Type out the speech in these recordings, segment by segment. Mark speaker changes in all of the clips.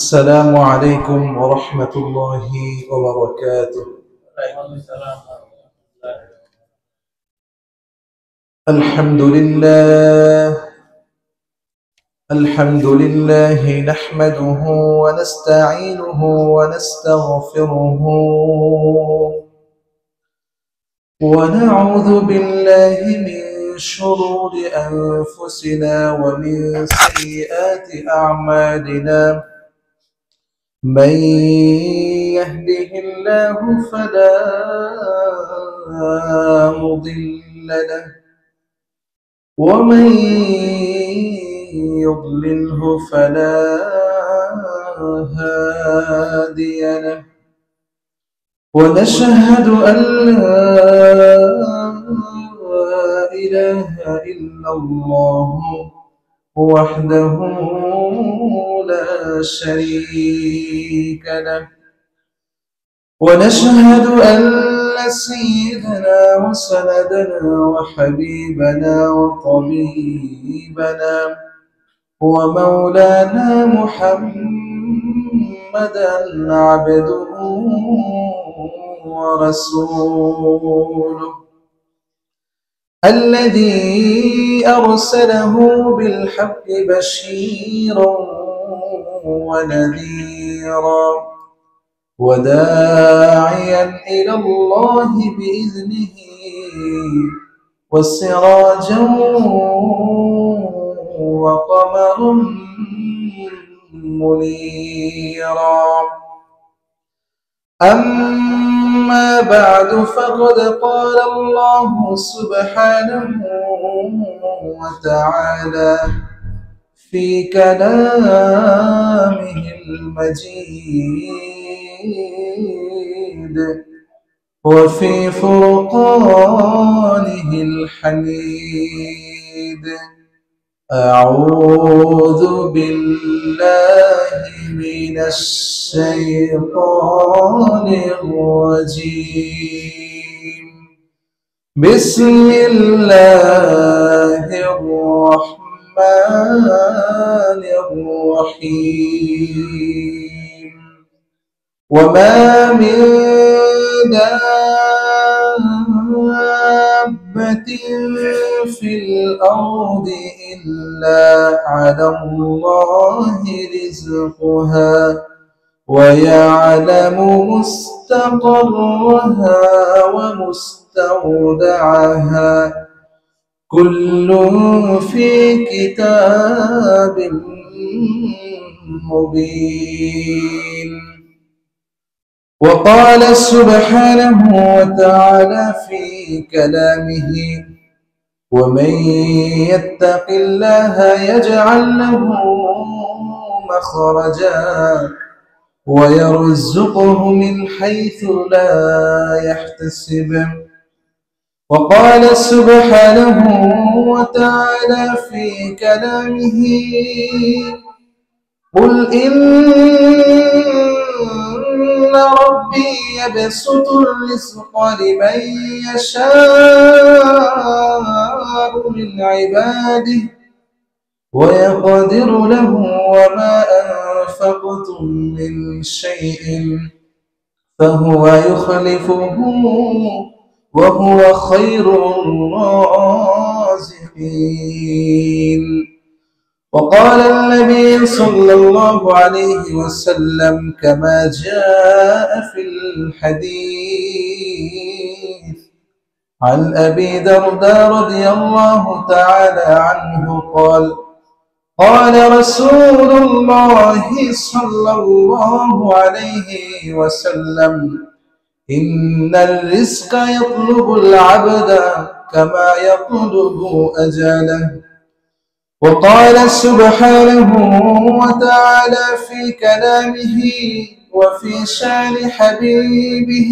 Speaker 1: السلام عليكم ورحمة الله وبركاته. الحمد لله نحمده ونستعينه ونستغفره ونعوذ بالله من شرور أنفسنا ومن سيئات أعمالنا. من يهده الله فلا مضل له ومن يضلله فلا هادي له. ونشهد أن لا إله إلا الله وحده لا شريك له. ونشهد أن سيدنا وسندنا وحبيبنا وطبيبنا ومولانا محمدا عبده ورسوله الذي أرسله بالحق بشيرا ونذيرا وداعيا إلى الله بإذنه وسراجا وقمرا منيرا. أما بعد فقد قال الله سبحانه وتعالى في كلامه المجيد وفي فرقانه الحميد: أعوذ بالله من الشيطان الرجيم. بسم الله الرحمن الرحيم. وما من دابة في الأرض إلا على الله رزقها ويعلم مستقرها ومستودعها كل في كتاب مبين. وقال سبحانه وتعالى في كلامه: ومن يتق الله يجعل له مخرجا ويرزقه من حيث لا يحتسب. وقال سبحانه وتعالى في كلامه: قل إن ربي يبسط الرزق لمن يشاء من عباده ويقدر له وما أنفقتم من شيء فهو يخلفه وهو خير الرازقين. وقال النبي صلى الله عليه وسلم كما جاء في الحديث عن أبي درداء رضي الله تعالى عنه قال: قال رسول الله صلى الله عليه وسلم: إن الرزق يطلب العبد كما يطلب أجله. وقال سبحانه وتعالى في كلامه وفي شان حبيبه: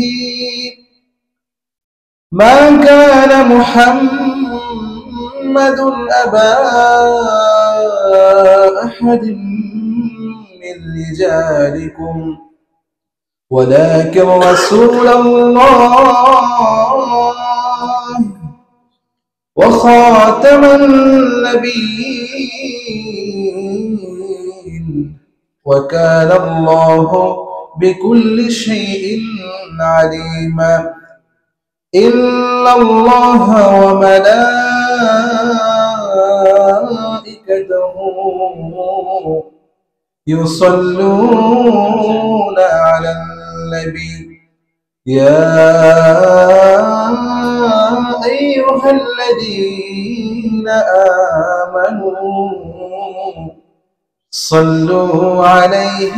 Speaker 1: ما كان محمد أبا أحد من رجالكم ولكن رسول الله وخاتم النبيين وكان الله بكل شيء عليما إن الله وملائكته يصلون على النبي يا أيها الذين آمنوا صلوا عليه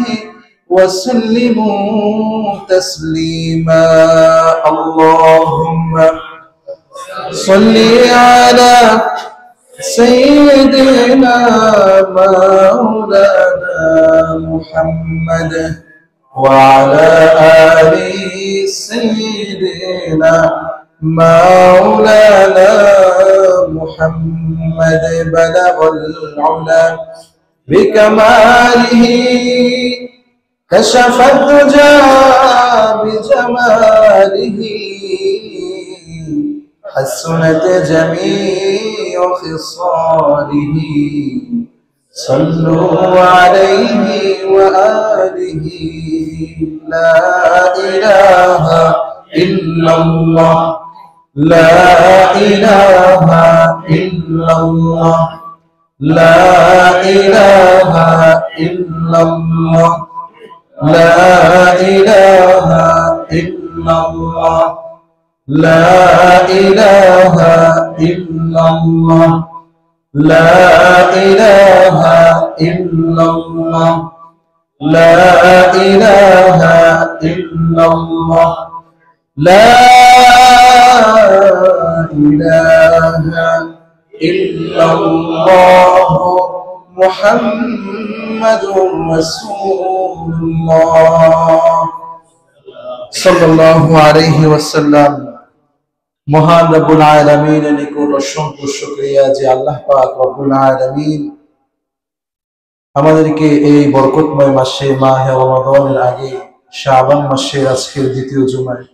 Speaker 1: وسلموا تسليما اللهم صل على سيدنا مولانا محمد وعلى آل سيدنا مولانا محمد بلغ العلا بكماله كشف الدجى بجماله حسنت جميع خصاله صلوا عليه وآله لا إله إلا الله لا إله إلا الله لا إله إلا الله لا إله إلا الله لا إله إلا الله لا إله إلا الله لا إله إلا الله لا إله إلا الله محمد رسول الله صلى الله عليه وسلم মহান রব্বুল আলামিনের নিকট অসংখ্য শুকরিয়া যে আল্লাহ পাক রব্বুল আলামিন আমাদেরকে এই বরকতময় মাসে মাহে রমাদানের আগে শাবান মাসের আজকের দ্বিতীয় জুমায়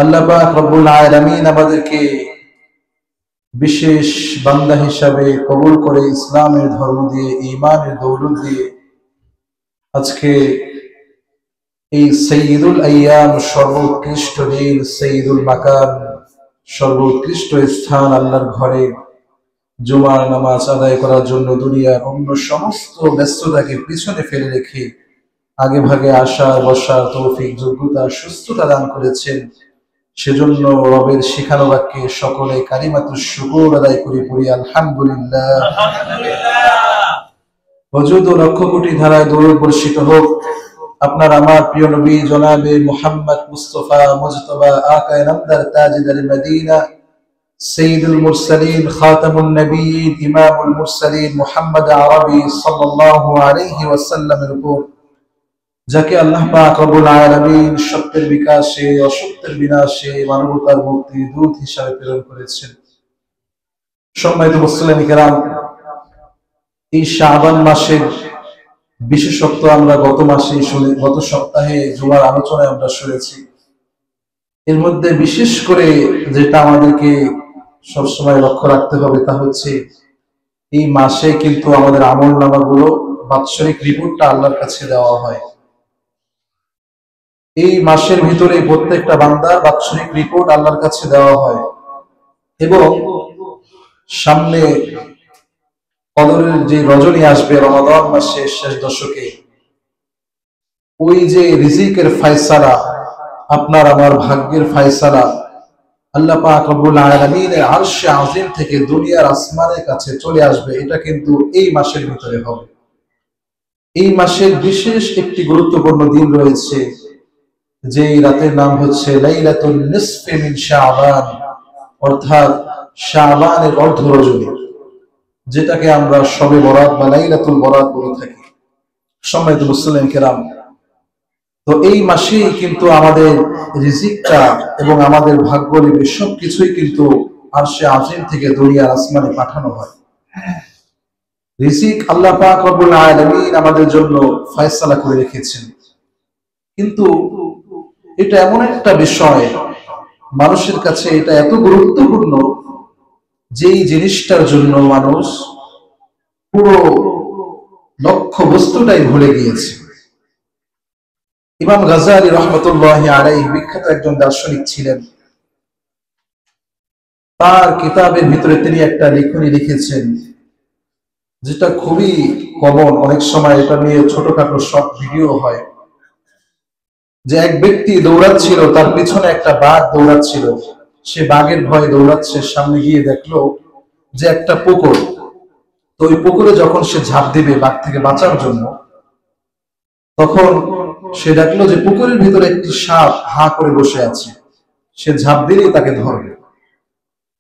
Speaker 1: আল্লাহ পাক রব্বুল আলামিন আমাদেরকে বিশেষ বান্দা হিসাবে কবুল করে ইসলামের ধর্ম দিয়ে ঈমানের দৌলত দিয়ে আজকে এই সাইয়্যিদুল আইয়াম সর্বোৎকৃষ্ট দিন সাইয়্যিদুল মাকান সর্বোৎকৃষ্ট স্থান আল্লাহর ঘরে জুমার নামাজ আদায় করার জন্য দুনিয়ার অন্য সমস্ত ব্যস্ততাকে পিছনে ফেলে রেখে আগে ভাগে আসার বসার তৌফিক যোগ্যতা সুস্থতা দান করেছেন সেজন্য রবের শিখানো বাক্যে সকলে কালিমাতুশ শুকর আদায় করি পড়ি আলহামদুলিল্লাহ ওজুদ ও লক্ষ কোটি ধারায় দরুদ বর্ষিত হোক আপনার আমার প্রিয় নবী জনাবে মুহাম্মদ মুস্তাফা মুজতবা আকায়ে নামদার তাজদার মদিনা সাইয়্যিদুল মুরসালিন খাতামুন নবিয়্যিন ইমামুল মুরসালিন মুহাম্মদ আরবি সাল্লাল্লাহু আলাইহি ওয়াসাল্লামের উপর যাকে আল্লাহ পাক রব্বুল আলামিন সত্যের বিকাশে অসত্যের বিনাশে মানবতার মুক্তির দূত হিসেবে প্রেরণ করেছেন। সম্মানিত মুসলিম কিরাম, এই শাবান মাসের বিশেষত্ব আমরা গত সপ্তাহে জুমার আলোচনায় আমরা শুনেছি। এর মধ্যে বিশেষ করে যেটা আমাদেরকে সবসময় লক্ষ্য রাখতে হবে তা হচ্ছে এই মাসে কিন্তু আমাদের আমল নামাগুলো বাৎসরিক রিপোর্টটা আল্লাহর কাছে দেওয়া হয়। এই মাসের ভিতরে প্রত্যেকটা বান্দার বাৎসরিক রিপোর্ট আল্লাহর কাছে দেওয়া হয় এবং সামনে কদরের যে রজনী আসবে রমাদান মাসের শেষ দশকে, ওই যে রিজিকের ফায়সালা, আপনার আমার ভাগ্যের ফায়সালা আল্লাহ পাক রব্বুল আলামিনের আরশে আজিম থেকে দুনিয়ার আসমানের কাছে চলে আসবে, এটা কিন্তু এই মাসের ভিতরে হবে। এই মাসের বিশেষ একটি গুরুত্বপূর্ণ দিন রয়েছে, যে রাতের নাম হচ্ছে লাইলাতুন নিসফি মিন শাবান, অর্থাৎ শাবানের অর্ধ রজনী, যেটাকে আমরা শবে বরাত বা লাইলাতুল বরাত বলে থাকি। সম্মানিত মুসলিম কিরাম, তো এই মাসেই কিন্তু আমাদের রিজিকটা এবং আমাদের ভাগ্য লিপি সবকিছুই কিন্তু আরশে আজিম থেকে দুনিয়ার আসমানে পাঠানো হয়। রিজিক আল্লাহ পাক রব্বুল আলামিন আমাদের জন্য ফয়সালা করে রেখেছেন, কিন্তু এটা এমন একটা বিষয় মানুষের কাছে এটা এত গুরুত্বপূর্ণ যেই জিনিসটার জন্য মানুষ পুরো লক্ষ্য বস্তুটাই ভুলে গিয়েছে। ইমাম গাজ্জালী রাহমাতুল্লাহি আলাইহি বিখ্যাত একজন দার্শনিক ছিলেন। তার কিতাবের ভিতরে তিনি একটা লেখনী লিখেছেন, যেটা খুবই কমন, অনেক সময় এটা নিয়ে ছোটখাটো শর্ট ভিডিও হয়, যে এক ব্যক্তি দৌড়াচ্ছিল, তার পিছনে একটা বাঘ দৌড়াচ্ছিল। সে বাঘের ভয়ে দৌড়াচ্ছে, সামনে গিয়ে দেখলো যে একটা পুকুর। তো ওই পুকুরে যখন সে ঝাঁপ দিবে বাঘ থেকে বাঁচার জন্য, তখন সে দেখলো যে পুকুরের ভিতরে একটি সাপ হা করে বসে আছে। সে ঝাঁপ দিলেই তাকে ধরবে।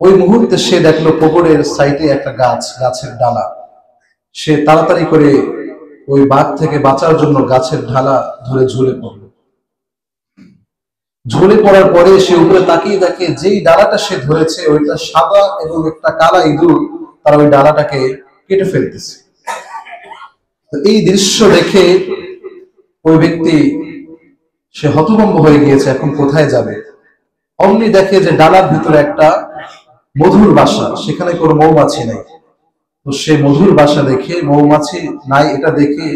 Speaker 1: ওই মুহূর্তে সে দেখলো পুকুরের সাইডে একটা গাছ, গাছের ডালা। সে তাড়াতাড়ি করে ওই বাঘ থেকে বাঁচার জন্য গাছের ডালা ধরে ঝুলে পড়ল। ঝুলে পড়ার পরে সে উপরে তাকিয়ে দেখে যেই ডালাটা সে ধরেছে ওইটা সাদা এবং একটা কালা ইঁদুর তারা ওই ডালাটাকে কেটে ফেলতেছে। তো এই দৃশ্য দেখে ওই ব্যক্তি সে হতভম্ব হয়ে গিয়েছে, এখন কোথায় যাবে। অমনি দেখে যে ডালার ভিতরে একটা মধুর বাসা, সেখানে কোনো মৌমাছি নেই। তো সে মধুর বাসা দেখে, মৌমাছি নাই এটা দেখে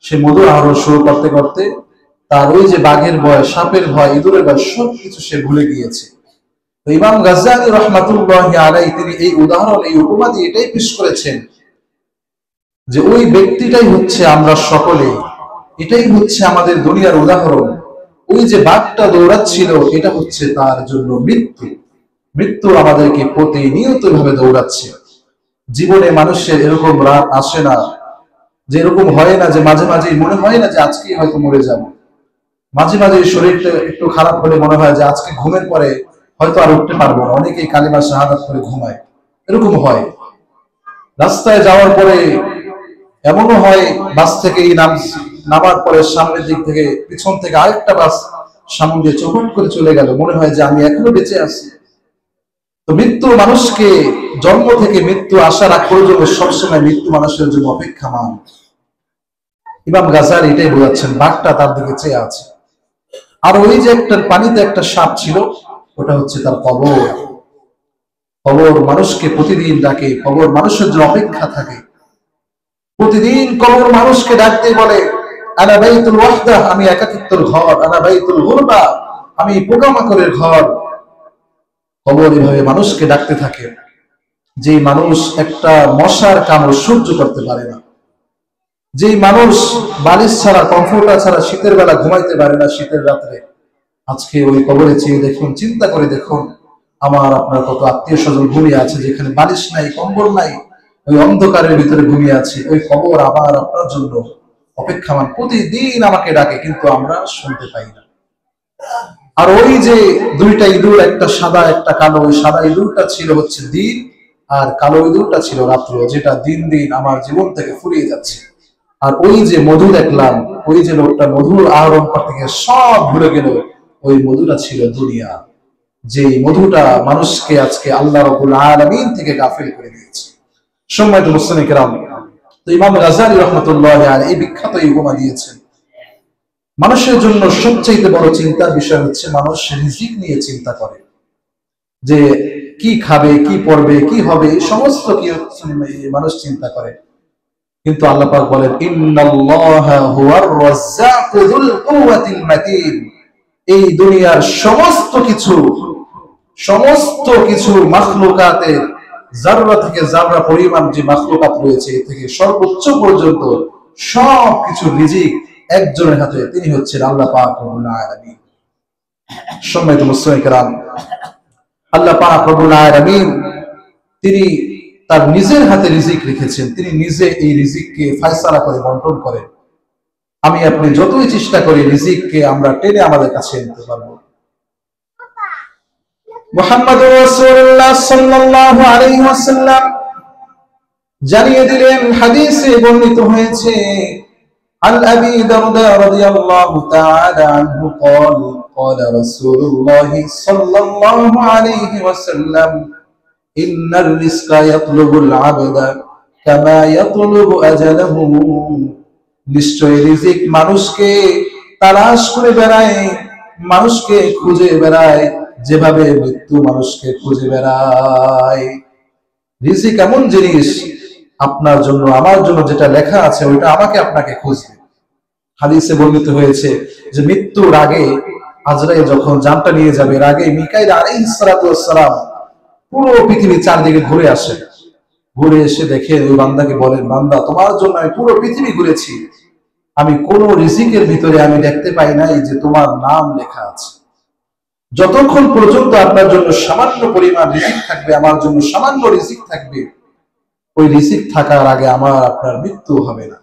Speaker 1: সে মধু আহরণ শুরু করতে করতে তার ওই যে বাঘের ভয়, সাপের ভয়, ইঁদুরের ভয় সবকিছু সে ভুলে গিয়েছে। তো ইমাম গাজ্জালী রাহমাতুল্লাহি আলাইহি তিনি এই উদাহরণ, এই উপমা দিয়ে এটাই পেশ করেছেন যে ওই ব্যক্তিটাই হচ্ছে আমরা সকলে, এটাই হচ্ছে আমাদের দুনিয়ার উদাহরণ। ওই যে বাঘটা দৌড়াচ্ছিল এটা হচ্ছে তার জন্য মৃত্যু। মৃত্যু আমাদেরকে প্রতিনিয়ত ভাবে দৌড়াচ্ছে। জীবনে মানুষের এরকম রাত আসে না, যে এরকম হয় না যে মাঝে মাঝে মনে হয় না যে আজকেই হয়তো মরে যাব। মাঝে মাঝে শরীরটা একটু খারাপ হলে মনে হয় যে আজকে ঘুমের পরে হয়তো আর উঠতে পারবো না। অনেকেই কালিমা শাহাদাত করে ঘুমায়, এরকম হয়। রাস্তায় যাওয়ার পরে এমনও হয় বাস থেকে নামার পরে সামনের দিক থেকে পিছন থেকে আরেকটা বাস সামনে দিয়ে চোখট করে চলে গেল, মনে হয় যে আমি এখনো বেঁচে আছি। তো মৃত্যু মানুষকে জন্ম থেকে মৃত্যু আসার আগ পর্যন্ত সবসময় মৃত্যু মানুষের জন্য অপেক্ষামান। ইমাম গাজ্জালী এটাই বোঝাচ্ছেন, বাঘটা তার দিকে চেয়ে আছে। আর ওই যে একটা পানিতে একটা সাপ ছিল, ওটা হচ্ছে তার কবর। কবর মানুষকে প্রতিদিন ডাকে, কবর মানুষের জন্য অপেক্ষা থাকে। প্রতিদিন কবর মানুষকে ডাকতে বলে, আনা বাইতুল ওয়াহদা, আমি একাকিত্বের ঘর, আনা বাইতুল গুরবা, আমি পোকামাকড়ের ঘর। কবর এভাবে মানুষকে ডাকতে থাকে। যে মানুষ একটা মশার কামড় সহ্য করতে পারে না, যে মানুষ বালিশ ছাড়া, কমফোর্টার ছাড়া শীতের বেলা ঘুমাইতে পারে না, শীতের রাত্রে, আজকে ওই কবরে চেয়ে দেখুন, চিন্তা করে দেখুন, আমার আপনার কত আত্মীয় স্বজন ঘুমিয়ে আছে, যেখানে বালিশ নাই, কম্বল নাই, ওই অন্ধকারের ভিতরে ঘুমিয়ে আছে। ওই কবর আমার আপনার জন্য অপেক্ষামান, প্রতিদিন আমাকে ডাকে, কিন্তু আমরা শুনতে পাই না। আর ওই যে দুইটা ইঁদুর, একটা সাদা একটা কালো, ওই সাদা ইঁদুরটা ছিল হচ্ছে দিন, আর কালো ইঁদুরটা ছিল রাত্র, যেটা দিন দিন আমার জীবন থেকে ফুরিয়ে যাচ্ছে। আর ওই যে মধু দেখলাম, ওই যে লোকটা মধু আহরণ করতে গিয়ে সব ভুলে গেল, ওই মধুটা ছিল দুনিয়া। যে মধুটা মানুষকে আজকে আল্লাহ রাব্বুল আলামিন থেকে গাফিল করে দিয়েছে। সম্মানিত মুসলিম কিরাম, তো ইমাম গাজ্জালী রাহমাতুল্লাহি আলাইহি এই বিখ্যাত এই উপমা দিয়েছেন। মানুষের জন্য সবচেয়ে বড় চিন্তার বিষয় হচ্ছে মানুষ রিজিক নিয়ে চিন্তা করে, যে কি খাবে, কি পড়বে, কি হবে, এই সমস্ত কি মানুষ চিন্তা করে। কিন্তু আল্লাহ পাক বলেন, ইন্নাল্লাহা হুয়ার রাজ্জাকু যুল কুওয়াতিল মাতিন। এই দুনিয়ার সমস্ত কিছু মাখলুকাতের যাররা থেকে যাররা পরিমাণ যে মাখলুকাত রয়েছে, এ থেকে সর্বোচ্চ পর্যন্ত সব কিছু রিজিক একজনের হাতে, তিনি হচ্ছেন আল্লাহ পাক রব্বুল আলামিন। সম্মানিত মুসলিম কিরাম, আল্লাহ পাক রব্বুল আলামিন তিনি তার নিজের হাতে রিজিক রেখেছেন। তিনি নিজে এই রিজিককে ফয়সালা করে বন্টন করেন। আমি আপনি যতই চেষ্টা করি রিজিককে আমরা টেনে আমাদের কাছে আনতে পারবো। মুহাম্মদুর রাসূলুল্লাহ সাল্লাল্লাহু আলাইহি ওয়াসাল্লাম জানিয়ে দিলেন, হাদিসে বর্ণিত হয়েছে, আন আবি দারদা রাদিয়াল্লাহু তাআলা আনহু قال قال رسول الله সাল্লাল্লাহু আলাইহি ওয়াসাল্লাম, ইন্নার রিজকা ইয়াতলুবুল আবদা কামা ইয়াতলুবু আজালাহু। নিশ্চয় রিজিক মানুষকে তালাশ করে বেড়ায়, মানুষকে খুঁজে বেড়ায়, যেভাবে মৃত্যু মানুষকে খুঁজে বেড়ায়। রিজিক এমন জিনিস আপনার জন্য আমার জন্য যেটা লেখা আছে ওইটা আমাকে আপনাকে খুঁজবে। হাদিসে বর্ণিত হয়েছে যে মৃত্যুর আগে আজরাইল যখন জানটা নিয়ে যাবে, এর আগে মিকাইল আলাইহিস সালাতু ওয়াস সালাম পুরো পৃথিবী চারদিকে ঘুরে আসে। ঘুরে এসে দেখে ওই বান্দাকে বলেন, বান্দা তোমার জন্য আমি পুরো পৃথিবী ঘুরেছি, আমি কোন রিজিকের ভিতরে আমি দেখতে পাই নাই যে তোমার নাম লেখা আছে। যতক্ষণ পর্যন্ত আপনার জন্য সামান্য পরিমাণ রিজিক থাকবে, আমার জন্য সামান্য রিজিক থাকবে, ওই রিজিক থাকার আগে আমার আপনার মৃত্যু হবে না।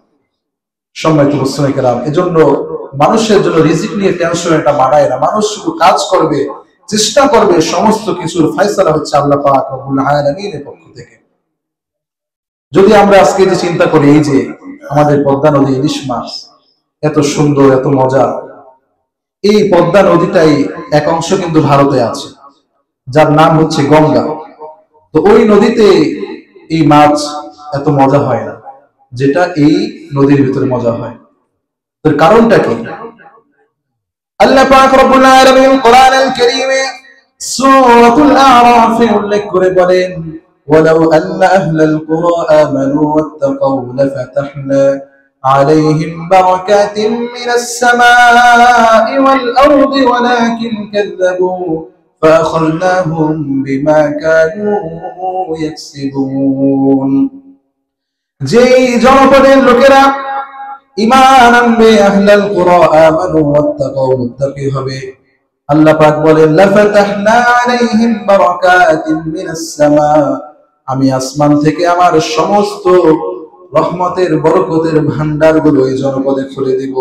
Speaker 1: সম্মানিত মুসলিম কেরাম, এজন্য মানুষের জন্য রিজিক নিয়ে টেনশন এটা মানায় না। মানুষ শুধু কাজ করবে, চেষ্টা করবে, সমস্ত কিছুর ফয়সালা হচ্ছে আল্লাহ পাক রব্বুল আলামিনের পক্ষ থেকে। যদি আমরা আজকে যে চিন্তা করি, এই যে আমাদের পদ্মা নদী, ইলিশ মাছ এত সুন্দর, এত মজা, এই পদ্মা নদীটাই এক অংশ কিন্তু ভারতে আছে, যার নাম হচ্ছে গঙ্গা। তো ওই নদীতে এই মাছ এত মজা হয় না, যেটা এই নদীর ভিতরে মজা হয়। এর কারণটা কি? আল্লাহ পাক রব্বুল আলামিন কোরআনুল কারীমে সূরাতুল আরাফে উল্লেখ করে বলেন, ওয়ালাউ আন্না আহলাল কুরা আমানু ওয়াত্তাকাউ লাফাতাহনা আলাইহিম বারাকাতিন মিনাস সামাই ওয়াল আরদি ওয়ালাকিন কাযযাবু ফাআখাযনাহুম বিমা কানু ইয়াকসিবুন। যেই জনপদের লোকেরা ঈমান আনবে, আহলাল কুরা আমানু ওয়াত্তাকাউ, মুত্তাকি হবে, আল্লাহ পাক বলেন লাফাতাহনা আলাইহিম বারাকাতিন মিনাস সামা, আমি আসমান থেকে আমার সমস্ত রহমতের বরকতের ভান্ডারগুলো এই জনপদে খুলে দিব।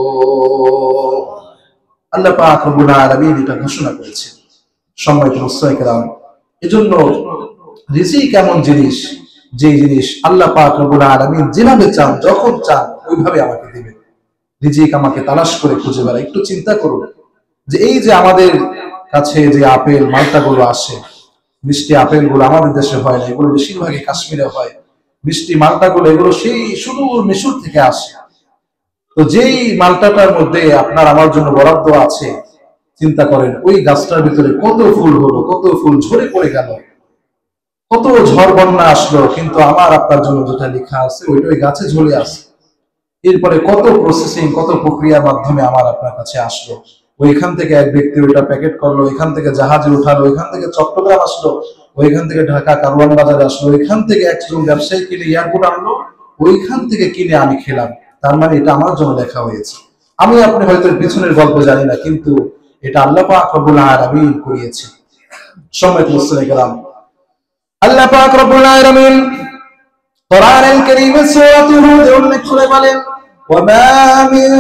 Speaker 1: আল্লাহ পাক রব্বুল আলামিন এটা ঘোষণা করেছেন। সম্মানিত মুসলিম কেরাম, এজন্য রিজিক এমন জিনিস, যে জিনিস আল্লাহ পাক রব্বুল আলামিন যেভাবে চান, যখন চান ওইভাবে আমাকে দিবেন। রিজিক আমাকে তালাশ করে খুঁজে বেড়াই। একটু চিন্তা করুন যে এই যে আমাদের কাছে যে আপেল মালটা গুলো আসে, মিষ্টি আপেল গুলো আমাদের দেশে হয় না, এগুলো বেশিরভাগই কাশ্মীরে হয়। মিষ্টি মালটা গুলো এগুলো সেই সুদূর মিশর থেকে আসে। তো যেই মালটাটার মধ্যে আপনার আমার জন্য বরাদ্দ আছে, চিন্তা করেন ওই গাছটার ভিতরে কত ফুল হলো, কত ফুল ঝরে পড়ে গেল, কত ঝড় বন্যা আসলো, কিন্তু আমার আপনার জন্য যেটা লেখা আছে ওইটা ওই গাছে ঝুলে আছে। এরপরে কত প্রসেসিং, কত প্রক্রিয়ার মাধ্যমে আমার আপনার কাছে আসলো। ওইখান থেকে এক ব্যক্তি ওইটা প্যাকেট করলো, ওইখান থেকে জাহাজে উঠালো, ওইখান থেকে চট্টগ্রাম আসলো, ওইখান থেকে ঢাকা কারওয়ান বাজারে আসলো, ওইখান থেকে একজন ব্যবসায়ী কিনে এয়ারপোর্ট আনলো, ওইখান থেকে কিনে আমি খেলাম। তার মানে এটা আমার জন্য লেখা হয়েছে। আমি আপনি হয়তো পিছনের গল্প জানি না, কিন্তু এটা আল্লাহ পাক রব্বুল আলামিন করিয়েছে। সম্মানিত মুসলিম কেরাম, আল্লাহ পাক রব্বুল আলামিন কোরআনুল কারীমে সূরা হুদ উল্লেখ করে বলেন, وما من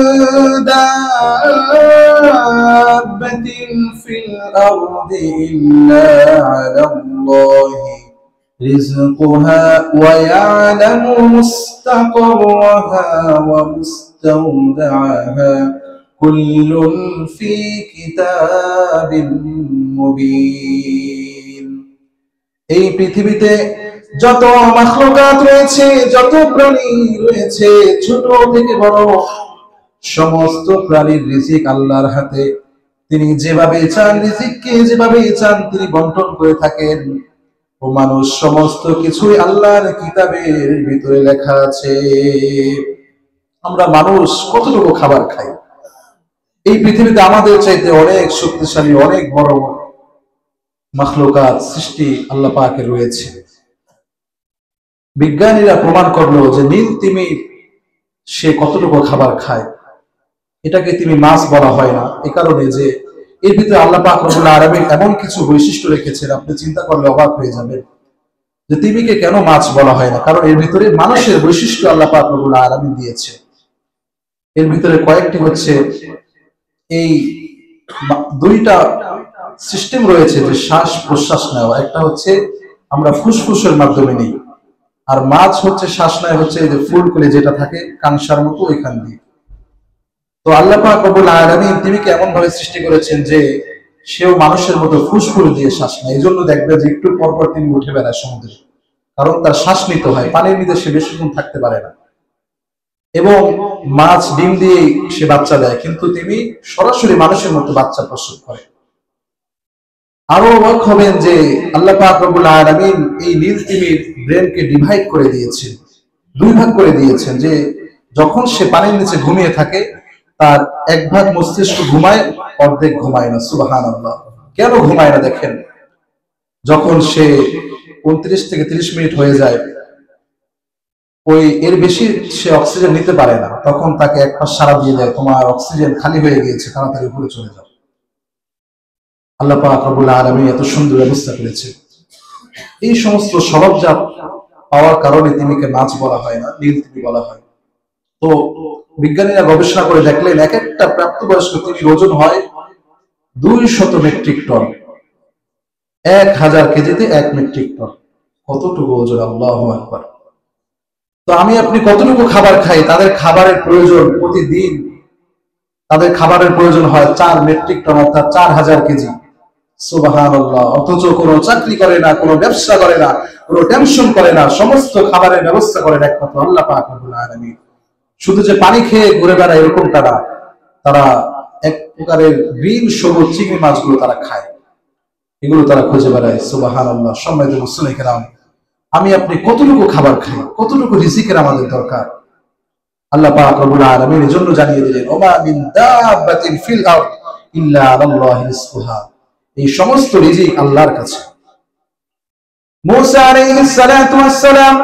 Speaker 1: دابة في الأرض إلا على الله رزقها ويعلم مستقرها ومستودعها كل في كتاب مبين। এই পৃথিবীতে যত মাখলুকাত রয়েছে, যত প্রাণী রয়েছে, ছোট থেকে বড় সমস্ত প্রাণীর রিজিক আল্লাহর হাতে। তিনি যেভাবে চান, রিজিককে যেভাবে চান তিনি বন্টন করে থাকেন। ও মানুষ, সমস্ত কিছুই আল্লাহর কিতাবের ভিতরে লেখা আছে। আমরা মানুষ কতটুকু খাবার খাই? এই পৃথিবীতে আমাদের চাইতে অনেক শক্তিশালী, অনেক বড় মাখলুকাত সৃষ্টি আল্লাহ পাকের রয়েছে। বিজ্ঞানীরা প্রমাণ করলো যে নীল তিমির সে কতটুকু খাবার খায়। এটাকে তিমি মাছ বলা হয় না, এ কারণে যে এর ভিতরে আল্লাহ পাক রব্বুল আলামিন এমন কিছু বৈশিষ্ট্য রেখেছেন, আপনি চিন্তা করলে অবাক হয়ে যাবেন যে তিমিকে কেন মাছ বলা হয় না। কারণ এর ভিতরে মানুষের বৈশিষ্ট্য আল্লাহ পাক রব্বুল আলামিন দিয়েছে। এর ভিতরে কয়েকটি হচ্ছে, এই দুইটা সিস্টেম রয়েছে যে শ্বাস প্রশ্বাস নেওয়া। একটা হচ্ছে আমরা ফুসফুসের মাধ্যমে নিই, আর মাছ হচ্ছে শ্বাস নেয় হচ্ছে এই যে ফুলকুলি যেটা থাকে কাংসার মতো ওইখান দিয়ে। তো আল্লাহ পাক রব্বুল আলামিন তিমিকে এমন ভাবে সৃষ্টি করেছেন যে সেও মানুষের মতো ফুসফুস দিয়ে শ্বাস নেয়। এই জন্য দেখবে যে একটু পরপর তিনি উঠে বেড়ায় সমুদ্রে, কারণ তার শ্বাস নিতে হয়, পানির নিতে সে বেশিক্ষণ থাকতে পারে না। এবং মাছ ডিম দিয়ে সে বাচ্চা দেয়, কিন্তু তিনি সরাসরি মানুষের মতো বাচ্চা প্রসব করে। আরো অবাক হবেন যে আল্লাহ পাক রব্বুল আলামিন এই নীল তিমির ব্রেনকে ডিভাইড করে দিয়েছেন। দুই ভাগ করে দিয়েছেন, যে যখন সে পানির নিচে ঘুমিয়ে থাকে তার এক ভাগ মস্তিষ্ক ঘুমায়, অর্ধেক ঘুমায় না। সুবহানাল্লাহ। কেন ঘুমায় না দেখেন, যখন সে 29 থেকে 30 মিনিট হয়ে যায়, ওই এর বেশি সে অক্সিজেন নিতে পারে না, তখন তাকে এক পাশ সারা দিয়ে দেয়, তোমার অক্সিজেন খালি হয়ে গিয়েছে, তাড়াতাড়ি উপরে চলে যাও। আল্লাহ পাক রব্বুল আলামিন এত সুন্দর ব্যবস্থা করেছে। এই সমস্ত সরবজাত পাওয়ার কারণে তিমিকে মাছ বলা হয় না, নীল তিমি বলা হয়। তো বিজ্ঞানীরা গবেষণা করে দেখলেন, এক একটা প্রাপ্তবয়স্ক তিমির ওজন হয় 200 মেট্রিক টন। 1000 কেজিতে 1 মেট্রিক টন। কতটুকু ওজন! আল্লাহু আকবার। তো আমি আপনি কতটুকু খাবার খাই? তাদের খাবারের প্রয়োজন প্রতিদিন, তাদের খাবারের প্রয়োজন হয় 4 মেট্রিক টন, অর্থাৎ 4000 কেজি। সুবহানাল্লাহ। অথচ কোনো চাকরি করে না, কোনো ব্যবসা করে না, কোনো টেনশন করে না, সমস্ত খাবারের ব্যবস্থা করেন একমাত্র আল্লাহ পাক রব্বুল আলামিন। শুধু যে পানি খেয়ে ঘুরে বেড়ায় এরকমটা না, তারা এক প্রকারের গ্রিন সবুজ চিংড়ি মাছগুলো তারা খায়, এগুলো তারা খুঁজে বেড়ায়। সুবহানাল্লাহ। সম্মানিত মুসলিম কেরাম, আমি আপনি কতটুকু খাবার খাই, কতটুকু রিজিকের আমাদের দরকার, আল্লাহ পাক রব্বুল আলামিন এর জন্য জানিয়ে দিলেন, ওমা মিন দাব্বাতিন ফিল আরদ ইল্লা আলাল্লাহি রিজকুহা। এই সমস্ত রিজিক আল্লাহর কাছে। মুসা আলাইহিস সালাতু ওয়াস সালাম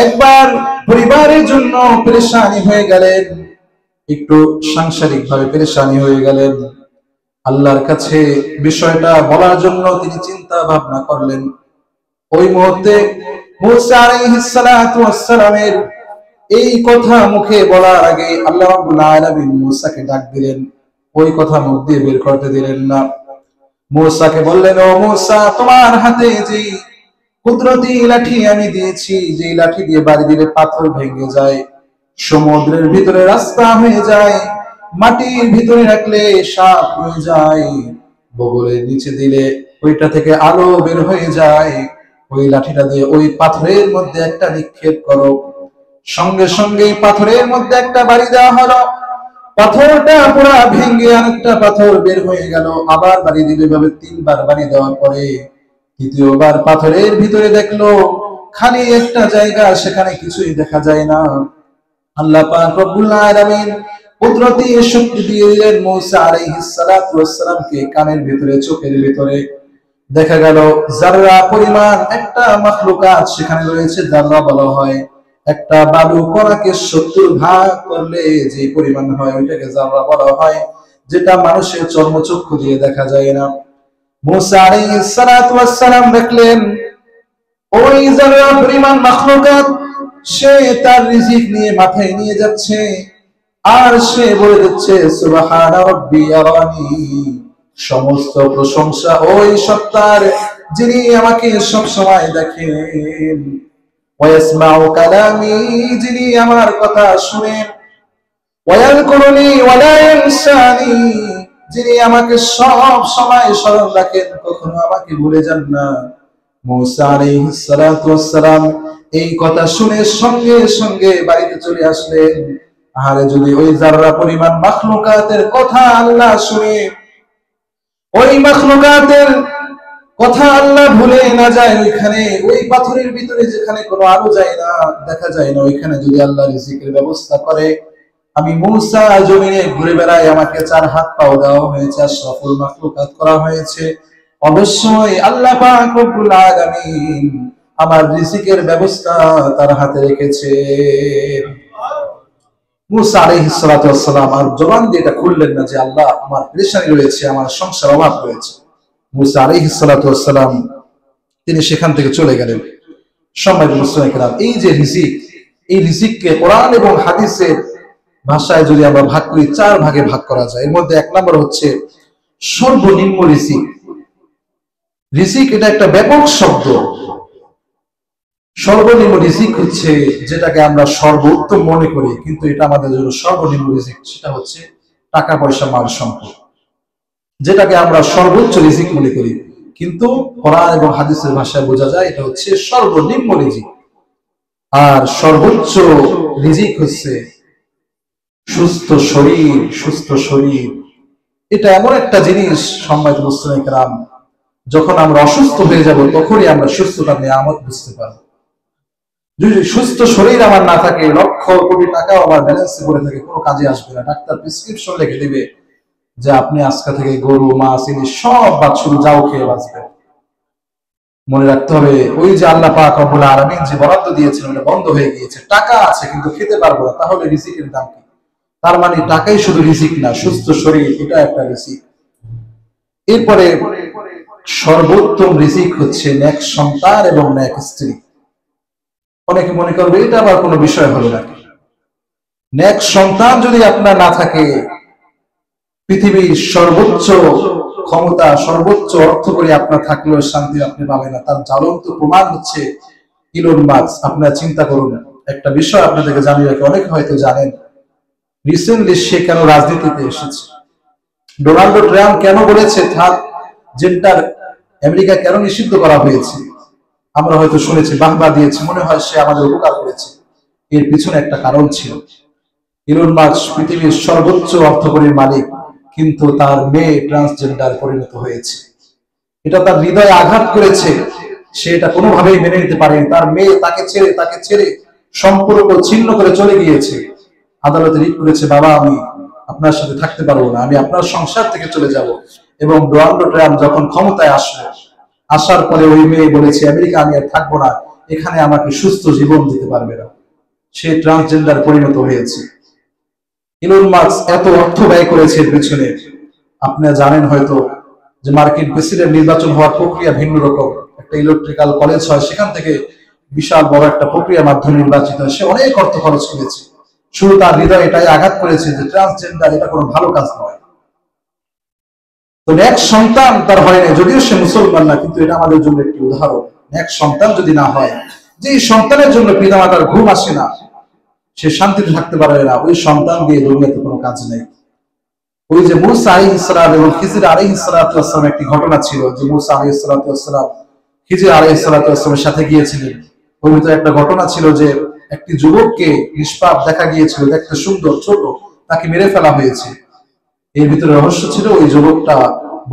Speaker 1: একবার পরিবারের জন্য পেরেশানি হয়ে গেলেন, একটু সাংসারিক ভাবে পেরেশানি হয়ে গেলেন। আল্লাহর কাছে বিষয়টা বলার জন্য তিনি চিন্তা ভাবনা করলেন। ওই মুহূর্তে মুসা আলাইহিস সালাতু ওয়াস সালামের এই কথা মুখে বলার আগে আল্লাহ রাব্বুল আলামিন মুসাকে ডাক দিলেন, ওই কথা মুখ দিয়ে বের করতে দিলেন না। মুসাকে বললেন, ও মুসা, তোমার হাতে যে কুদরতি লাঠি আমি দিয়েছি, যে লাঠি দিয়ে বাড়ি দিলে পাথর ভেঙে যায়, সমুদ্রের ভিতরে রাস্তা হয়ে যায়, মাটির ভিতরে রাখলে সাপ হয়ে যায়, বগলের নিচে দিলে ওইটা থেকে আলো বের হয়ে যায়, ওই লাঠিটা দিয়ে ওই পাথরের মধ্যে একটা নিক্ষেপ করো। সঙ্গে সঙ্গে পাথরের মধ্যে একটা বাড়ি দেওয়া হলো, পাথরটা পুরা ভেঙে আরেকটা পাথর বের হয়ে গেল। আবার বাড়ি দিলে ভাবে 3 বার বাড়ি দেওয়ার পরে তৃতীয়বার পাথরের ভিতরে দেখলো খালি একটা জায়গা, সেখানে কিছুই দেখা যায় না। আল্লাহ পাক রব্বুল আলামিন কুদরতি শক্তি দিয়ে দিলেন মুসা আলাইহিস সালাতু ওয়াস সালামকে কানের ভিতরে, চোখের ভিতরে। দেখা গেল যাররা পরিমাণ একটা মাখলুকাত সেখানে রয়েছে, যাররা বলা হয় একটা বালু কণাকে 70 ভাগ করলে যে পরিমাণ হয় ওইটাকে যাররা বলা হয়, যেটা মানুষের চর্মচক্ষু দিয়ে দেখা যায় না। মুসা আলাইহিস সালাতু ওয়াস সালাম দেখলেন ওই যাররা পরিমাণ মাখলুকাত সে তার রিজিক নিয়ে মাথায় নিয়ে যাচ্ছে, আর সে বলে দিচ্ছে সুবহানা রাব্বি ইয়ারানি, সমস্ত প্রশংসা ওই সত্তার যিনি আমাকে সব সময় দেখেন, ওয়াসমাউ কালামি, যিনি আমার কথা শুনেন, ওয়ায়াযকুরুনি ওয়ালা ইয়ানসানি, যিনি আমাকে সব সময় স্মরণ রাখেন, কখনো আমাকে ভুলে যান না। মুসা আলাইহিস সালাতু ওয়াস সালাম এই কথা শুনে সঙ্গে সঙ্গে বাড়িতে চলে আসলেন। আরে যদি ওই যাররা পরিমাণ মাখলুকাতের কথা আল্লাহ শুনে, ওই মাখলুকাতের কথা আল্লাহ ভুলে না যায়, ওইখানে ওই পাথরের ভিতরে যেখানে কোনো আলো যায় না, দেখা যায় না, ওইখানে যদি আল্লাহ রিজিকের ব্যবস্থা করে, আমি মুসা জমিনে ঘুরে বেড়াই, আমাকে 4 হাত পাও দেওয়া হয়েছে, আশরাফুল মাখলুকাত করা হয়েছে, অবশ্যই আল্লাহ পাক রব্বুল আলামিন আমার রিজিকের ব্যবস্থা তার হাতে রেখেছে। মুসা আলাইহিস সালাতু ওয়াস সালাম আর জবান দিয়ে এটা খুললেন না যে আল্লাহ আমার পেরেশানি রয়েছে, আমার সংসার অভাব রয়েছে। মুসা আলাইহিস সালাতু ওয়াস সালাম তিনি সেখান থেকে চলে গেলেন। সম্মানিত মুসলিম কিরাম, এই যে রিজিক, এই রিজিককে কোরআন এবং হাদিসের ভাষায় যদি আমরা ভাগ করি, 4 ভাগে ভাগ করা যায়। এর মধ্যে 1 নম্বর হচ্ছে সর্বনিম্ন রিজিক। রিজিক এটা একটা ব্যাপক শব্দ। সর্বনিম্ন রিজিক হচ্ছে যেটাকে আমরা সর্বোত্তম মনে করি, কিন্তু এটা আমাদের জন্য সর্বনিম্ন রিজিক, সেটা হচ্ছে টাকা পয়সা মাল সম্পদ, যেটাকে আমরা সর্বোচ্চ রিজিক মনে করি, কিন্তু কোরআন এবং হাদিসের ভাষায় বোঝা যায় এটা হচ্ছে সর্বনিম্ন রিজিক। আর সর্বোচ্চ রিজিক হচ্ছে সুস্থ শরীর। সুস্থ শরীর এটা এমন একটা জিনিস, সম্মানিত মুসলিম কিরাম, যখন আমরা অসুস্থ হয়ে যাব তখনই আমরা সুস্থতার নিয়ামত বুঝতে পারব। যদি সুস্থ শরীর আমার না থাকে, লক্ষ কোটি টাকাও আমার ব্যালেন্সে পড়ে থাকে, কোনো কাজে আসবে না। ডাক্তার প্রেসক্রিপশন লিখে দিবে যে আপনি আজকে থেকে গরু, মাছ, ইলিশ সব বাদ, শুধু যাও খেয়ে বাঁচবেন। মনে রাখতে হবে, ওই যে আল্লাহ পাক রব্বুল আলামিন যে বরাদ্দ দিয়েছেন ওটা বন্ধ হয়ে গিয়েছে। টাকা আছে কিন্তু খেতে পারবো না, তাহলে রিজিকের দাম কি? তার মানে টাকাই শুধু রিজিক না, সুস্থ শরীর এটা একটা রিজিক। এরপরে সর্বোত্তম রিজিক হচ্ছে নেক সন্তান এবং নেক স্ত্রী। অনেকে মনে করবে এটা আবার কোনো বিষয় হলো নাকি? নেক সন্তান যদি আপনার না থাকে, পৃথিবীর সর্বোচ্চ ক্ষমতা, সর্বোচ্চ অর্থ করে আপনার থাকলেও শান্তি আপনি পাবেন না। তার জ্বলন্ত প্রমাণ হচ্ছে ইলন মাস্ক। আপনারা চিন্তা করুন, একটা বিষয় আপনাদেরকে জানিয়ে রাখি, অনেকে হয়তো জানেন, রিসেন্টলি সে কেন রাজনীতিতে এসেছে। ডোনাল্ড ট্রাম্প কেন বলেছে থার্ড জেন্ডার আমেরিকা কেন নিষিদ্ধ করা হয়েছে? আমরা হয়তো শুনেছি, বাহবা দিয়েছি, মনে হয় সে আমাদের উপকার করেছে। এর পিছনে একটা কারণ ছিল। ইলন মাস্ক পৃথিবীর সর্বোচ্চ অর্থকরীর মালিক, কিন্তু তার মেয়ে ট্রান্সজেন্ডার পরিণত হয়েছে। এটা তার হৃদয়ে আঘাত করেছে। সে এটা কোনোভাবেই মেনে নিতে পারেনি। তার মেয়ে তাকে ছেড়ে সম্পর্ক ছিন্ন করে চলে গিয়েছে। আদালতে রিট করেছে, বাবা আমি আপনার সাথে থাকতে পারবো না, আমি আপনার সংসার থেকে চলে যাব। এবং ডোনাল্ড ট্রাম্প যখন ক্ষমতায় আসলো, আসার পরে ওই মেয়ে বলেছে, আমেরিকা আমি আর থাকবো না, এখানে আমাকে সুস্থ জীবন দিতে পারবে না। সে ট্রান্সজেন্ডার পরিণত হয়েছে। ইলন মাস্ক এত অর্থ ব্যয় করেছে এর পেছনে। আপনারা জানেন হয়তো যে মার্কিন প্রেসিডেন্ট নির্বাচন হওয়ার প্রক্রিয়া ভিন্ন রকম। একটা ইলেকট্রিক্যাল কলেজ হয়, সেখান থেকে বিশাল বড় একটা প্রক্রিয়ার মাধ্যমে নির্বাচিত হয়। সে অনেক অর্থ খরচ করেছে। শুধু তার হৃদয় এটাই আঘাত করেছে যে ট্রান্সজেন্ডার এটা কোনো ভালো কাজ নয়। তো এক সন্তান তার হয় না, যদিও সে মুসলমান না, কিন্তু এটা আমাদের জন্য একটি উদাহরণ। এক সন্তান যদি না হয়, যে সন্তানের জন্য পিতামাতার ঘুম আসে না, সে শান্তিতে থাকতে পারবে না, ওই সন্তান দিয়ে দুনিয়াতে কোনো কাজ নেই। ওই যে মূসা আলাইহিস সালাম এবং খিজির আলাইহিস সালাম, একটি ঘটনা ছিল যে মূসা আলাইহিস সালাম খিজির আলাইহিস সালামের সাথে গিয়েছিলেন। ওই ভিতরে একটা ঘটনা ছিল যে একটি যুবককে নিষ্পাপ দেখা গিয়েছিল, দেখতে সুন্দর, ছোট, তাকে মেরে ফেলা হয়েছে। এর ভিতরে রহস্য ছিল ওই যুবকটা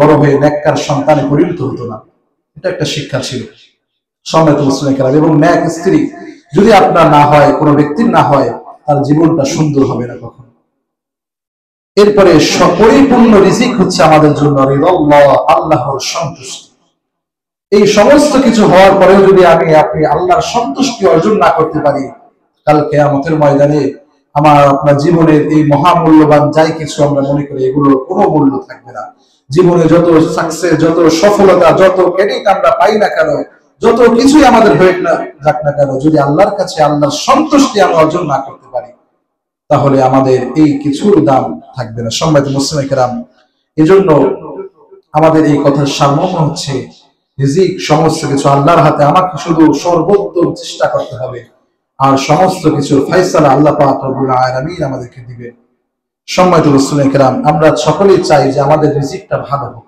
Speaker 1: বড় হয়ে নেককার সন্তানে পরিণত হতো না। এটা একটা শিক্ষা ছিল। সম্মানিত মুসলিম কেরাম, এবং নেক স্ত্রী যদি আপনার না হয়, কোনো ব্যক্তির না হয়, তার জীবনটা সুন্দর হবে না কখনো। এরপরে পরিপূর্ণ রিজিক হচ্ছে আমাদের জন্য রিদাল্লাহ, আল্লাহর সন্তুষ্টি। এই সমস্ত কিছু হওয়ার পরেও যদি আপনি আল্লাহর সন্তুষ্টি অর্জন না করতে পারি, কাল কিয়ামতের ময়দানে আমার আপনার জীবনের এই মহামূল্যবান যাই কিছু আমরা মনে করি, এগুলোর কোনো মূল্য থাকবে না। জীবনে যত সাকসেস, যত সফলতা, যত ক্রেডিট আমরা পাই না কেন, যত কিছুই আমাদের হয়ে না যাক না কেন, যদি আল্লাহর কাছে আল্লাহর সন্তুষ্টি আমরা অর্জন না করতে পারি, তাহলে আমাদের এই কিছুর দাম থাকবে না। সম্মানিত মুসলিম কেরাম, এজন্য আমাদের এই কথার সারমর্ম হচ্ছে, রিজিক সমস্ত কিছু আল্লাহর হাতে। আমাকে শুধু সর্বোত্তম চেষ্টা করতে হবে, আর সমস্ত কিছু ফয়সালা আল্লাহ পাক রব্বুল আলামিন আমাদেরকে দিবেন। সম্মানিত মুসলিম কেরাম, আমরা সকলেই চাই যে আমাদের রিজিকটা ভালো হোক।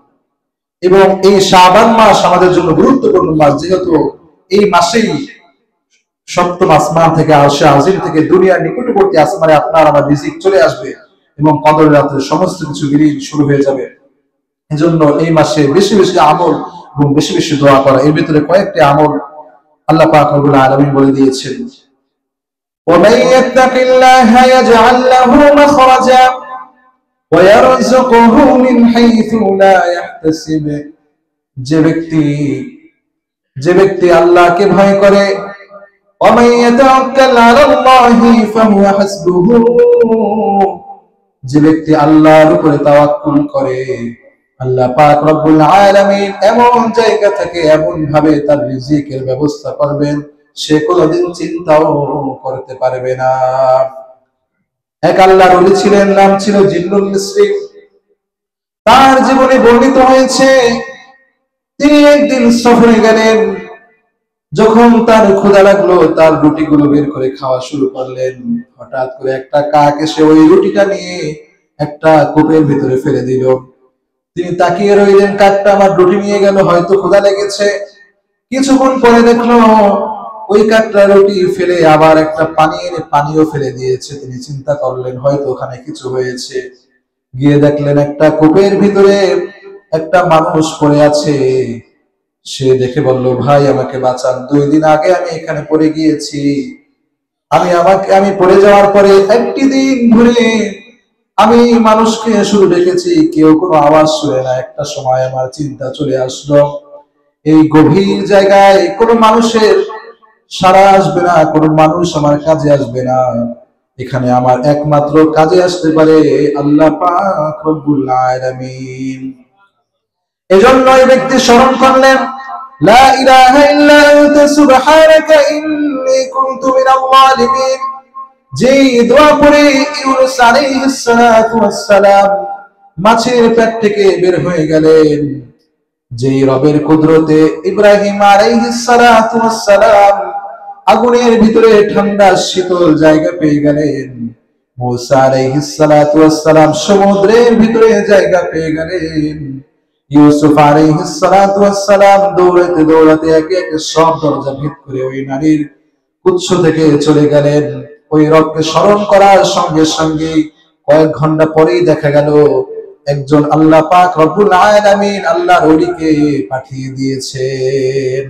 Speaker 1: এবং এই শাবান মাস আমাদের জন্য গুরুত্বপূর্ণ মাস, যেহেতু এই মাসেই সপ্তম আসমান থেকে, আরশে আজিম থেকে দুনিয়ার নিকটবর্তী আসমানে আপনার আমার রিজিক চলে আসবে এবং কদর রাতে সমস্ত কিছু বিলীন শুরু হয়ে যাবে। এজন্য এই মাসে বেশি বেশি আমল এবং বেশি বেশি দোয়া করা। এর ভিতরে কয়েকটি আমল আল্লাহ পাক রব্বুল আলামিন বলে দিয়েছেন, ومن يتق الله يجعل له مخرجا ويرزقه من حيث لا يحتسب। যে ব্যক্তি আল্লাহকে ভয় করে, ومن يتوكل على الله فهو حسبه, যে ব্যক্তি আল্লাহর উপরে তাওয়াক্কুল করে, আল্লাহ পাক রব্বুল আলামিন এমন জায়গা থেকে এমন ভাবে তার রিজিকের ব্যবস্থা করবেন, সে কোনোদিন চিন্তাও করতে পারবে না। এক আল্লাহর ওলি ছিলেন, নাম ছিল জিন্নুল মিসরি। তার জীবনে বর্ণিত হয়েছে, তিনি একদিন সফরে গেলেন। যখন তার ক্ষুধা লাগলো, তার রুটিগুলো বের করে খাওয়া শুরু করলেন। হঠাৎ করে একটা কাক এসে ওই রুটিটা নিয়ে একটা কূপের ভিতরে ফেলে দিল। তিনি তাকিয়ে রইলেন, কাকটা আমার রুটি নিয়ে গেল, হয়তো ক্ষুধা লেগেছে। কিছুক্ষণ পরে দেখলো ওই কাকটা রুটি ফেলে আবার একটা পানিও ফেলে দিয়েছে। তিনি চিন্তা করলেন হয়তো ওখানে কিছু হয়েছে। গিয়ে দেখলেন একটা কূপের ভিতরে একটা মানুষ পড়ে আছে। সে দেখে বলল, ভাই আমাকে বাঁচান, 2 দিন আগে আমি এখানে পড়ে গিয়েছি। আমি পড়ে যাওয়ার পরে একটি দিন ধরে আমি মানুষকে শুধু দেখেছি, কেউ কোনো আওয়াজ শুনে না। একটা সময় আমার চিন্তা চলে আসলো, এই গভীর জায়গায় কোনো মানুষের সাড়া আসবে না, কোনো মানুষ আমার কাজে আসবে না। এখানে আমার একমাত্র কাজে আসতে পারে আল্লাহ পাক রব্বুল আলামিন। এজন্য এই ব্যক্তি স্মরণ করলেন, লা ইলাহা ইল্লা আনতা সুবহানাকা ইন্নী কুনতু মিনাল যালিমিন। যেই দোয়া পড়ে ইউনূস আলাইহিস সালাতু ওয়াস সালাম মাছের পেট থেকে বের হয়ে গেলেন, যেই রবের কুদরতে ইব্রাহিম আলাইহিস সালাতু ওয়াস সালাম আগুনের ভিতরে ঠান্ডা শীতল জায়গা পেয়ে গেলেন, মূসা আলাইহিস সালাতু ওয়াস সালাম সমুদ্রের ভিতরে জায়গা পেয়ে গেলেন, ইউসুফ আলাইহিস সালাতু ওয়াস সালাম দৌড়াতে দৌড়াতে একে একে সব দরজা ভেদ করে ওই নারীর উৎস থেকে চলে গেলেন। ওই রবকে স্মরণ করার সঙ্গে সঙ্গে কয়েক ঘন্টা পরেই দেখা গেল একজন আল্লাহ পাক রব্বুল আলামিন আল্লাহর ওলিকে পাঠিয়ে দিয়েছেন।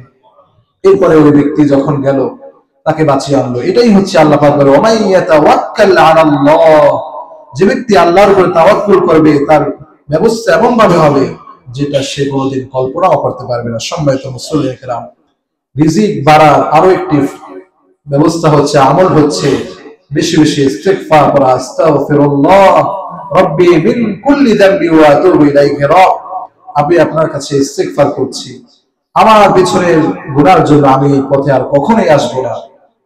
Speaker 1: এরপরে ওই ব্যক্তি যখন গেল, তাকে বাঁচিয়ে আনলো। এটাই হচ্ছে আল্লাহ পাক বলে, ওমাই ইয়াতাওয়াক্কাল আলাল্লাহ, যে ব্যক্তি আল্লাহর উপর তাওয়াক্কুল করবে তার ব্যবস্থা এমন ভাবে হবে যেটা সে কোনোদিন কল্পনাও করতে পারবে না। সম্মানিত মুসল্লিয়ে কেরাম, রিজিক বাড়ার আরো একটি ব্যবস্থা হচ্ছে, আমল হচ্ছে বেশি বেশি ইস্তিগফার করা। আস্তাগফিরুল্লাহ রাব্বি মিন কুল্লি যামবি ওয়া আতুবু ইলাইহি। রব, আমি আপনার কাছে ইস্তিগফার করছি, আমার পিছনের গুনার জন্য আমি এই পথে আর কখনোই আসবো না,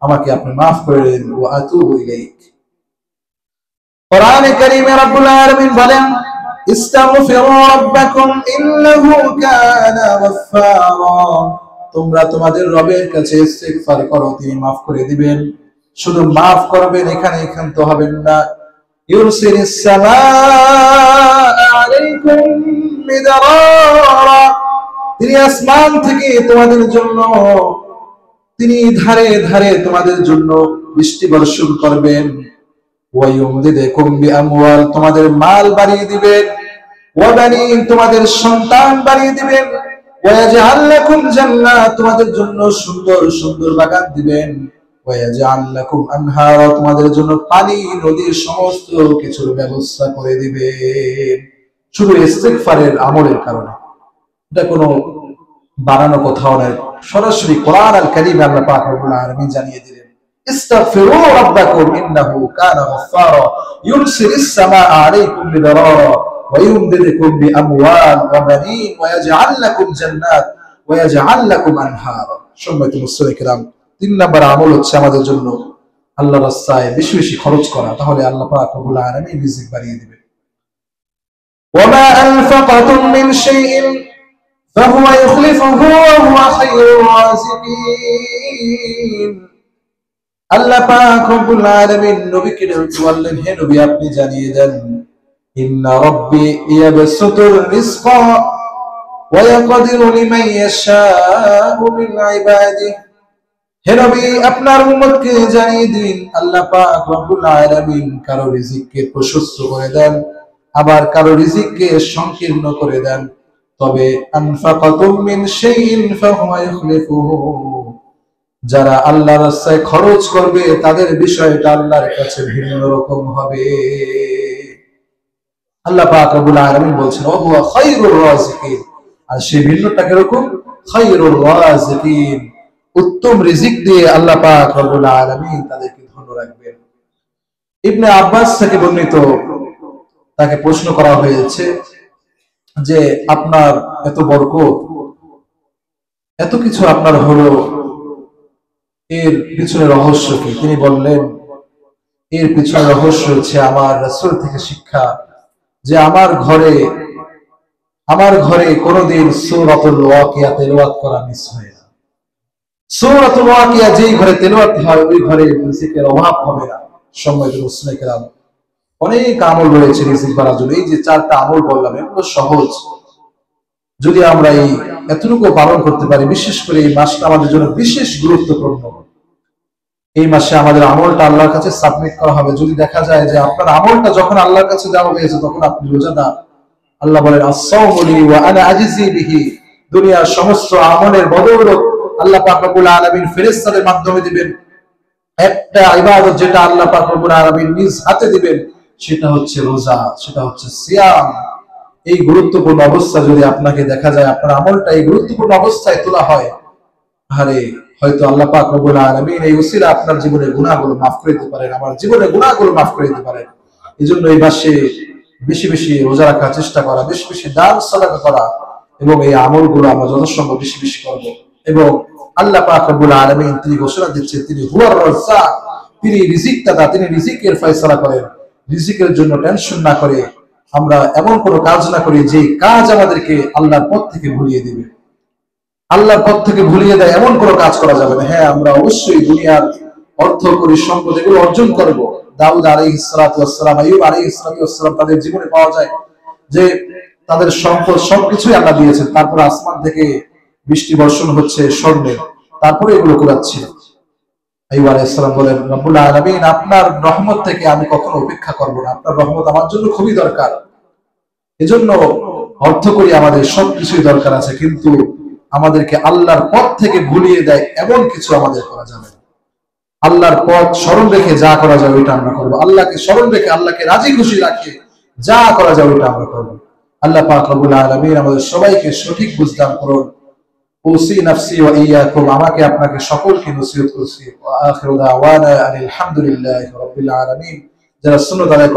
Speaker 1: আমাকে আপনি মাফ করে দিন। ওয়া আতুবু ইলাইক। কোরআনে কারীমে রব্বুল আলামিন বলেন, ইস্তাগফিরু রাব্বাকুম ইন্নাহু কানা গাফফারা। তোমরা তোমাদের রবের কাছে ইস্তিগফার করো, তিনি মাফ করে দিবেন। শুধু মাফ করবেন এখানে ক্ষান্ত হবেন না, ইউরসিলিস সামাআ আলাইকুম মিদরারা, তিনি আসমান থেকে তোমাদের জন্য, তিনি ধারে ধারে তোমাদের জন্য বৃষ্টি বর্ষণ করবেন। ওয়ায়ুমদিদকুম বিআমওয়াল, তোমাদের মাল বাড়িয়ে দিবেন। ওয়াবানিন, তোমাদের সন্তান বাড়িয়ে দিবেন। ওয়ায়াজআল লাকুম জান্নাত, তোমাদের জন্য সুন্দর সুন্দর বাগান দিবেন। ওয়ায়াজআল লাকুম আনহারা, তোমাদের জন্য পানি নদীর সমস্ত কিছুর ব্যবস্থা করে দিবেন। শুধু ইস্তিগফারের আমলের কারণে, এটা কোনো বানানো কোথাও নাই, সরাসরি কোরআন আল কারীমে আল্লাহ পাক রব্বুল আলামিন জানিয়ে দিলেন, ইস্তাগফিরু রাব্বাকুম ইন্নাহু কানা গাফফারা ইউরসিলিস সামাআ আলাইকুম মিদরারা ওয়ায়ুমদিদকুম বিআমওয়াল ওয়া বানিন ওয়ায়াজআল লাকুম জান্নাত ওয়ায়াজআল লাকুম আনহারা। সম্মানিত মুসল্লিয়ে কিরাম, 3 নম্বর আমল হচ্ছে আমাদের জন্য আল্লাহর রাস্তায় বেশি বেশি খরচ করা, তাহলে আল্লাহ পাক রব্বুল আলামিন রিজিক বাড়িয়ে দিবেন। ওয়া মা আনফাকাতুম মিন শাইইন ফাহুয়া ইখলিফুহু ওয়া হুয়া খায়রুর রাযিকিন। আল্লাহ পাক রব্বুল আলামিন নবীকে বললেন, হে নবী আপনি জানিয়ে দেন, ইন্না রাব্বি ইয়াবসুতুর রিজকা ওয়া ইয়াকদিরু লিমান ইয়াশাউ মিন ইবাদিহি। হে নবী আপনার উম্মতকে জানিয়ে দিন, আল্লাহ পাক রব্বুল আলামিন কারো রিজিককে প্রশস্ত করে দেন, আবার কারো রিজিককে সংকীর্ণ করে দেন। তবে আনফাকাতুম মিন শাইইন ফাহুয়া ইখলিফুহু, যারা আল্লাহর রাস্তায় খরচ করবে তাদের বিষয়টা আল্লাহর কাছে ভিন্ন রকম হবে। আল্লাহ পাক রব্বুল আলামিন বলছেন, ওয়া হুয়া খায়রুর রাযিকিন, আর সেই ভিন্নটা কিরকম? খায়রুর রাযিকিন, উত্তম রিজিক দিয়ে আল্লাহ পাক রব্বুল আলামিন তাদেরকে ধন্য রাখবেন। ইবনে আব্বাস থেকে বর্ণিত, তাকে প্রশ্ন করা হয়েছে যে আপনার এত বরকত, এত কিছু আপনার হলো, এর পিছনে রহস্য কি? তিনি বললেন, এর পিছনে রহস্য হচ্ছে আমার রাসূল থেকে শিক্ষা, যে আমার ঘরে কোনোদিন সূরাতুল ওয়াকিয়া তেলাওয়াত করা মিস হয় না। সূরাতুল ওয়াকিয়া যেই ঘরে তেলাওয়াত হয় ওই ঘরে রিজিকের অভাব হবে না। সম্মানিত মুসলিম কিরাম, অনেক আমল রয়েছে রিজিক বাড়ার জন্য। এই যে 4টা আমল বললাম, এগুলো সহজ, যদি আমরা এই এতটুকু পালন করতে পারি। বিশেষ করে এই মাসটা আমাদের জন্য বিশেষ গুরুত্বপূর্ণ। এই মাসে আমাদের আমলটা আল্লাহর কাছে সাবমিট করা হবে। যদি দেখা যায় যে আপনার আমলটা যখন আল্লাহর কাছে দেওয়া হয়েছে তখন আপনি রোজাদার, আল্লাহ বলেন, আস-সাওমু লি ওয়া আনা আজজি বিহি, দুনিয়ার সমস্ত আমলের বদৌলত আল্লাহ পাক রব্বুল আলামিন ফেরেশতাদের মাধ্যমে দিবেন। একটা ইবাদত যেটা আল্লাহ পাক রব্বুল আলামিন নিজ হাতে দিবেন, সেটা হচ্ছে রোজা, সেটা হচ্ছে সিয়াম। এই গুরুত্বপূর্ণ অবস্থা যদি আপনাকে দেখা যায়, আপনার আমলটা এই গুরুত্বপূর্ণ অবস্থায় তোলা হয়, আরে হয়তো আল্লাহ পাক রব্বুল আলামিন এই উসিলা আপনার জীবনের গুনাহগুলো মাফ করে দিতে পারেন, আমার জীবনের গুনাহগুলো মাফ করে দিতে পারেন। এজন্য এই মাসে বেশি বেশি রোজা রাখার চেষ্টা করা, বেশি বেশি দান সাদাকা করা, এবং এই আমলগুলো আমরা যথাসম্ভব বেশি বেশি করব। এবং আল্লাহ পাক রব্বুল আলামিন তিনি ঘোষণা দিচ্ছেন, তিনি হুয়ার রাজ্জাক, তিনি রিজিক দাতা, তিনি রিজিকের ফয়সালা করেন। রিজিকের জন্য টেনশন না করে আমরা এমন কোনো কাজ না করি যে কাজ আমাদেরকে আল্লাহর পথ থেকে ভুলিয়ে দিবে। আল্লাহর পথ থেকে ভুলিয়ে দেয় এমন কোনো কাজ করা যাবে না। হ্যাঁ, আমরা অবশ্যই দুনিয়ার অর্থ করি, সম্পদ এগুলো অর্জন করব। দাউদ আলাইহিস সালাতু ওয়াস সালাম, আইয়ুব আলাইহিস সালাতু ওয়াস সালাম, তাদের জীবনে পাওয়া যায় যে তাদের সম্পদ সবকিছুই আল্লাহ দিয়েছেন, তারপরে আসমান থেকে বৃষ্টি বর্ষণ হচ্ছে স্বর্ণের, তারপরে এগুলো কুড়াচ্ছিল। আইয়ুব আলাইহিস সালাম বলেন, রব্বুল আলামিন আপনার রহমত থেকে আমি কখনো উপেক্ষা করব না, আপনার রহমত আমার জন্য খুবই দরকার। এজন্য অর্থ করি আমাদের সবকিছুই দরকার আছে, কিন্তু আমাদেরকে আল্লাহর পথ থেকে ভুলিয়ে দেয় এমন কিছু আমাদের করা যাবে না। আল্লাহর পথ স্মরণ রেখে যা করা যাবে ওইটা আমরা করবো, আল্লাহকে স্মরণ রেখে আল্লাহকে রাজি খুশি রাখে যা করা যাবে ওইটা আমরা করবো। আল্লাহ পাক রব্বুল আলামিন আমাদের সবাইকে সঠিক বুঝদান করুন। উসি নাফসি ওয়া ইয়াকুম, আমাকে আপনাকে সকলকে নসিহত করছি। ওয়া আখিরু দাওয়ানা আলহামদুলিল্লাহি রাব্বিল আলামিন। যারা সুন্নাত আদায়